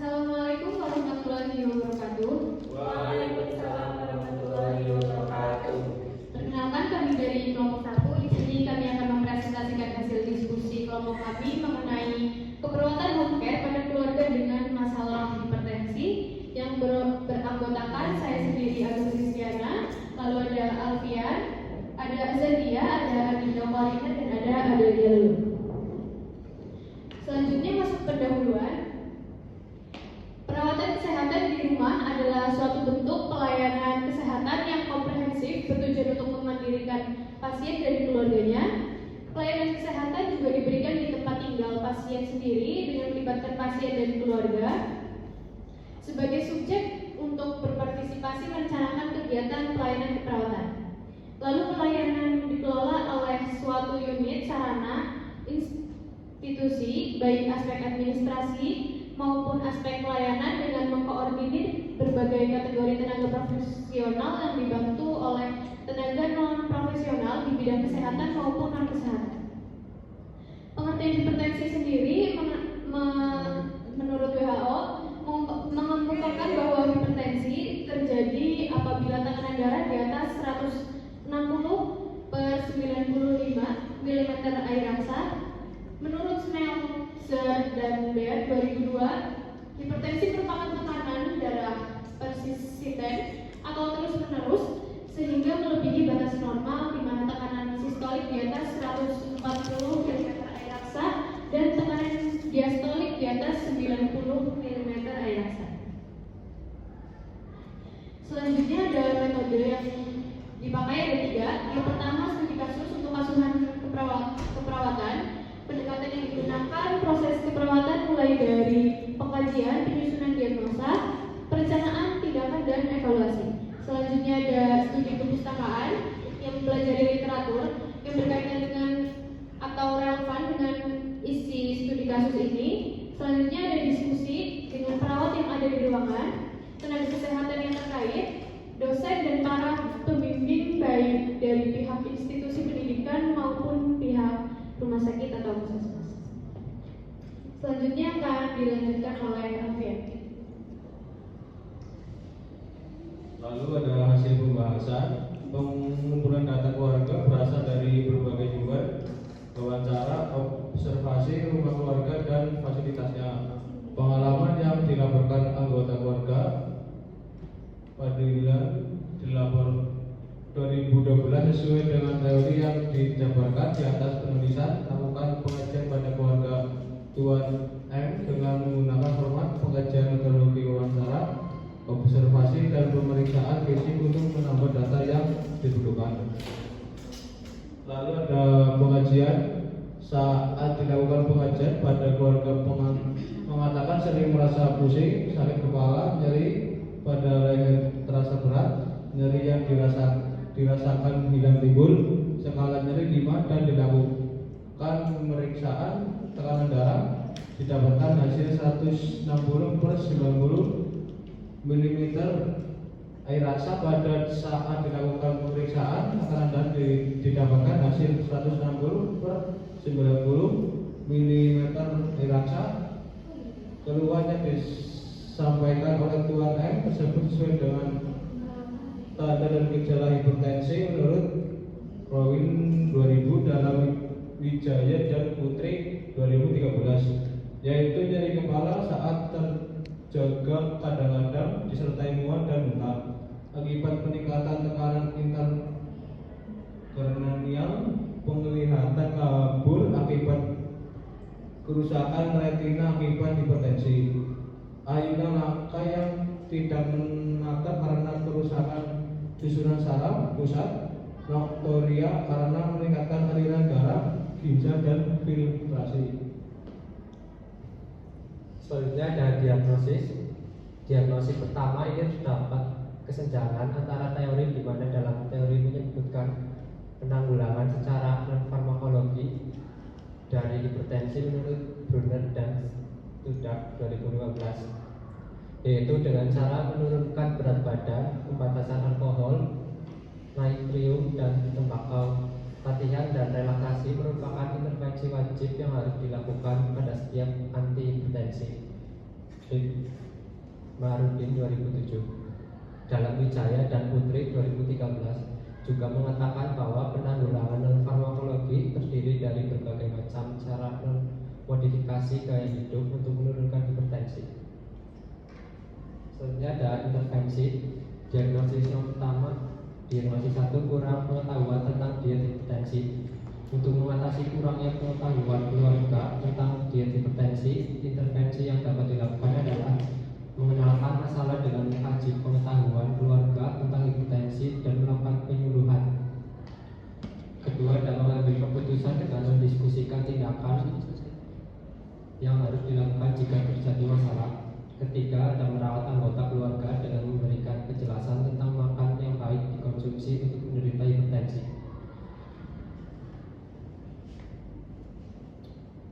Assalamualaikum warahmatullahi wabarakatuh. Waalaikumsalam warahmatullahi wabarakatuh. Perkenalkan, kami dari kelompok 1. Di sini kami akan mempresentasikan hasil diskusi kelompok kami mengenai keperawatan home care pada keluarga dengan masalah hipertensi yang beranggotakan saya sendiri Agus Kristiana, lalu ada Alfian, ada Azadia, ada Adinda Marina, dan ada Adelia Lulu. Selanjutnya masuk pendahuluan. Perawatan kesehatan di rumah adalah suatu bentuk pelayanan kesehatan yang komprehensif bertujuan untuk memandirikan pasien dan keluarganya. Pelayanan kesehatan juga diberikan di tempat tinggal pasien sendiri dengan melibatkan pasien dan keluarga sebagai subjek untuk berpartisipasi merencanakan kegiatan pelayanan keperawatan. Lalu pelayanan dikelola oleh suatu unit sarana institusi, baik aspek administrasi maupun aspek pelayanan dengan mengkoordinir berbagai kategori tenaga profesional yang dibantu oleh tenaga non-profesional di bidang kesehatan maupun non-kesehatan. Pengertian hipertensi sendiri menurut WHO mengemukakan bahwa hipertensi terjadi apabila tekanan darah di atas 160/95 mm air aksa. Menurut Snelzer dan Baer 2002, hipertensi merupakan tekanan darah persisten atau terus-menerus sehingga melebihi batas normal, di mana tekanan sistolik di atas 140 mm air aksa dan tekanan diastolik di atas 90 mm air aksa. Selanjutnya ada metode yang dipakai, ada 3. Yang pertama, studi kasus untuk asuhan keperawatan. Pendekatan yang digunakan proses keperawatan mulai dari pengkajian, penyusunan diagnosa, perencanaan, tindakan, dan evaluasi. Selanjutnya ada studi perpustakaan yang mempelajari literatur yang berkaitan dengan atau relevan dengan isi studi kasus ini. Selanjutnya ada diskusi dengan perawat yang ada di ruangan, tenaga kesehatan yang terkait, dosen dan para pembimbing baik dari pihak institusi pendidikan maupun pihak rumah sakit atau puskesmas. Selanjutnya akan dilanjutkan oleh Alfian. Lalu ada hasil pembahasan. Pengumpulan data keluarga berasal dari berbagai sumber, wawancara, observasi rumah keluarga dan fasilitasnya, pengalaman yang dilaporkan anggota keluarga, apabila dilapor 2012 sesuai dengan teori yang dijabarkan di atas penulisan. Lakukan pengajian pada keluarga Tuan M dengan menggunakan format pengajian metodologi wawancara, observasi, dan pemeriksaan fisik untuk menambah data yang dibutuhkan. Lalu ada pengajian. Saat dilakukan pengajian pada keluarga mengatakan sering merasa pusing, sakit kepala, nyeri pada leher terasa berat, nyeri yang dirasakan hilang timbul, skala nyeri 5, dan dilakukan pemeriksaan tekanan darah. Didapatkan hasil 160/90 mm air aksa. Pada saat dilakukan pemeriksaan tekanan darah didapatkan hasil 160/90 mm air aksa. Keluhannya disampaikan oleh Tuan M tersebut sesuai dengan tanda dan gejala hipertensi menurut Rowin 2000 dalam Wijaya dan Putri 2013, yaitu nyeri kepala saat terjaga kadang-kadang disertai mual dan muntah akibat peningkatan tekanan interkranial, penglihatan kabur akibat kerusakan retina akibat hipertensi, ayunan langka yang tidak menatap karena kerusakan susunan saraf pusat, noktoria karena meningkatkan aliran darah, ginjal, dan filtrasi. Selanjutnya ada diagnosis. Diagnosis pertama ini terdapat kesenjangan antara teori, di mana dalam teori menyebutkan penanggulangan secara non-farmakologi dari hipertensi menurut Brunner dan Studak 2015, yaitu dengan cara menurunkan berat badan, pembatasan alkohol, natrium, dan tembakau. Latihan dan relaksasi merupakan intervensi wajib yang harus dilakukan pada setiap anti hipertensi. Marudin 2007. Dalam Wijaya dan Putri 2013 juga mengatakan bahwa penanggulangan non farmakologi terdiri dari berbagai macam cara modifikasi gaya hidup untuk menurunkan hipertensi. Selanjutnya ada intervensi. Diagnosis yang pertama, diagnosis 1, kurang pengetahuan tentang diet hipertensi. Untuk mengatasi kurangnya pengetahuan keluarga tentang diet hipertensi, intervensi yang dapat dilakukan adalah mengenalkan masalah dengan mengkaji pengetahuan keluarga tentang hipertensi dan melakukan penyuluhan. Kedua, dalam mengambil keputusan dengan mendiskusikan tindakan yang harus dilakukan jika terjadi masalah. Ketiga, ada merawat anggota keluarga dengan memberikan kejelasan tentang makan yang baik dikonsumsi untuk menderita hipertensi.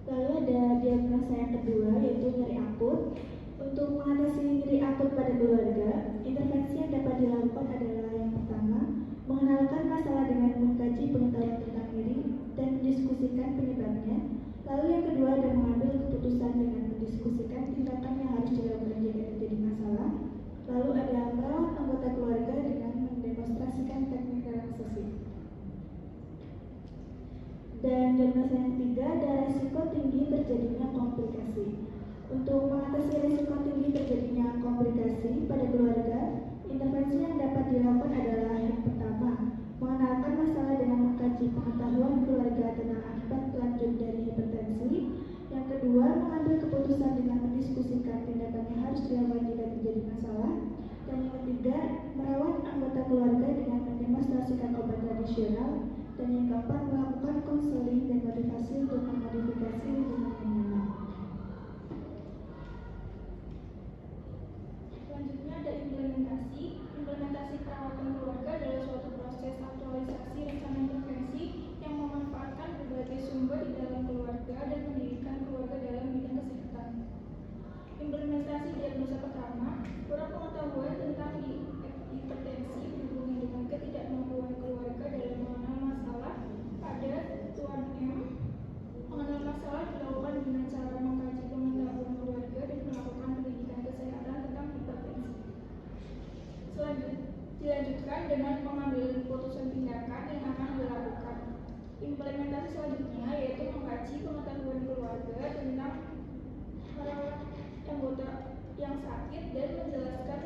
Lalu ada diagnosa yang kedua, yaitu nyeri akut. Untuk mengatasi nyeri akut pada keluarga, intervensi yang dapat dilakukan adalah yang pertama, mengenalkan masalah dengan mengkaji pengetahuan tentang nyeri dan mendiskusikan penyebabnya. Lalu yang kedua ada mengambil keputusan dengan mendiskusikan tindakan yang harus dilakukan jika terjadi masalah. Lalu ada merawat anggota keluarga dengan mendemonstrasikan teknik relaksasi. Dan diagnosa yang ketiga ada risiko tinggi terjadinya komplikasi. Untuk mengatasi risiko tinggi terjadinya komplikasi pada keluarga, intervensi yang dapat dilakukan adalah yang pertama, mengenalkan masalah dengan mengkaji pengetahuan keluarga tentang akibat lanjut dari hipertensi. Yang kedua, mengambil keputusan dengan mendiskusikan tindakan yang harus dilakukan jika terjadi masalah. Dan yang ketiga, merawat anggota keluarga dengan mendemonstrasikan obat tradisional. Dan yang keempat, melakukan konseling dan motivasi untuk memodifikasi lingkungan yang nyaman. Selanjutnya ada implementasi. Implementasi perawatan keluarga adalah suatu proses aktualisasi rencana intervensi yang memanfaatkan berbagai sumber di dalam keluarga dan mendirikan keluarga dalam bidang kesehatan. Implementasi diagnosa pertama, kurang pengetahuan tentang hipertensi berhubungan dengan ketidakmampuan keluarga dalam mengenal masalah pada Tuan M. Mengenal masalah dilakukan dengan cara mengkaji pengetahuan keluarga dan melakukan pendidikan kesehatan tentang hipertensi. Dilanjutkan dengan mengambil keputusan tindakan yang akan dilakukan. Implementasi selanjutnya yaitu mengkaji pengetahuan keluarga tentang merawat anggota yang sakit dan menjelaskan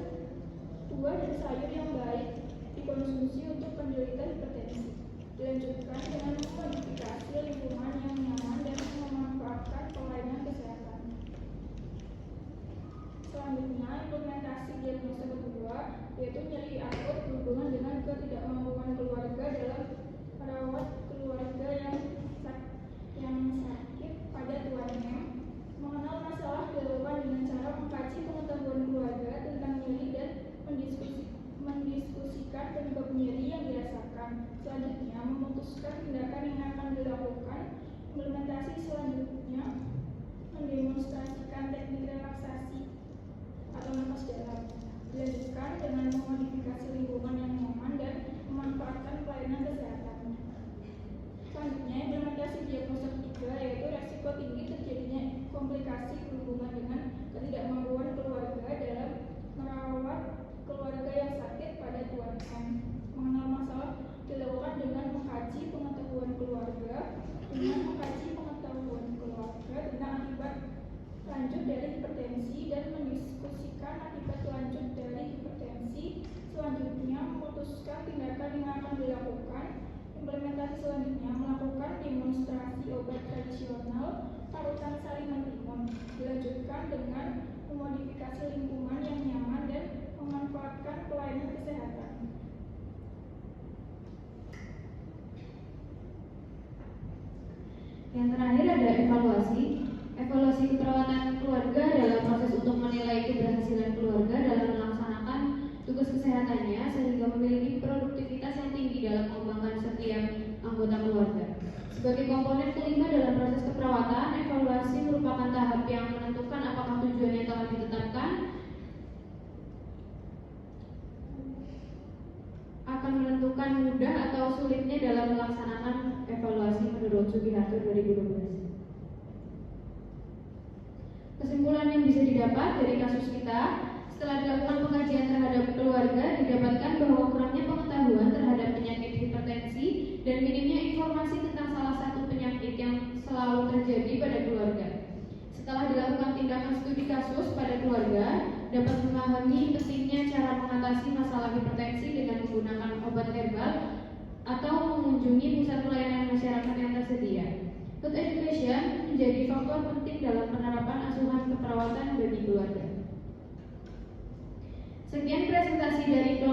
buah dan sayur yang baik dikonsumsi untuk penderita hipertensi. Dilanjutkan dengan memodifikasi lingkungan yang nyaman dan memanfaatkan pelayanan kesehatan. Selanjutnya, implementasi diagnosa kedua yaitu nyeri akut berhubungan dengan ketidakmampuan keluarga dalam merawat keluarga yang sakit pada Tuan M. Mengenal masalah dilakukan dengan cara mengkaji pengetahuan keluarga tentang nyeri dan mendiskusikan penyebab nyeri yang dirasakan. Selanjutnya, memutuskan tindakan yang akan dilakukan. Implementasi selanjutnya mendemonstrasikan teknik relaksasi atau nafas dalam. Dilanjutkan dengan memodifikasi lingkungan yang nyaman dan memanfaatkan pelayanan kesehatan. Selanjutnya, implementasi diagnosa ketiga yaitu resiko tinggi terjadinya komplikasi berhubungan dengan ketidakmampuan keluarga dalam merawat keluarga yang sakit pada Tuan M. Mengenal masalah dilakukan dengan mengkaji pengetahuan keluarga tentang akibat lanjut dari hipertensi dan mendiskusikan akibat lanjut dari hipertensi. Selanjutnya, memutuskan tindakan yang akan dilakukan. Implementasi selanjutnya melakukan demonstrasi obat tradisional parutan sari mentimun. Dilanjutkan dengan memodifikasi lingkungan yang nyaman dan memanfaatkan pelayanan kesehatan. Yang terakhir ada evaluasi. Evaluasi keperawatan keluarga adalah proses untuk menilai keberhasilan keluarga dalam melaksanakan tugas kesehatannya sehingga memiliki produktivitas yang tinggi dalam mengembangkan setiap anggota keluarga. Sebagai komponen kelima dalam proses keperawatan, evaluasi merupakan tahap yang menentukan apakah tujuan yang telah ditetapkan akan menentukan mudah atau sulitnya dalam melaksanakan evaluasi menurut Sugiharto 2012. Kesimpulan yang bisa didapat didapat dari kasus kita, setelah dilakukan pengkajian terhadap keluarga, didapatkan bahwa kurangnya pengetahuan terhadap penyakit hipertensi dan minimnya informasi tentang salah satu penyakit yang selalu terjadi pada keluarga. Setelah dilakukan tindakan studi kasus pada keluarga, dapat memahami pentingnya cara mengatasi masalah hipertensi dengan menggunakan obat herbal atau mengunjungi pusat pelayanan masyarakat yang tersedia. Health education menjadi faktor penting dalam penerapan asuhan keperawatan bagi keluarga. Sekian presentasi dari kelompok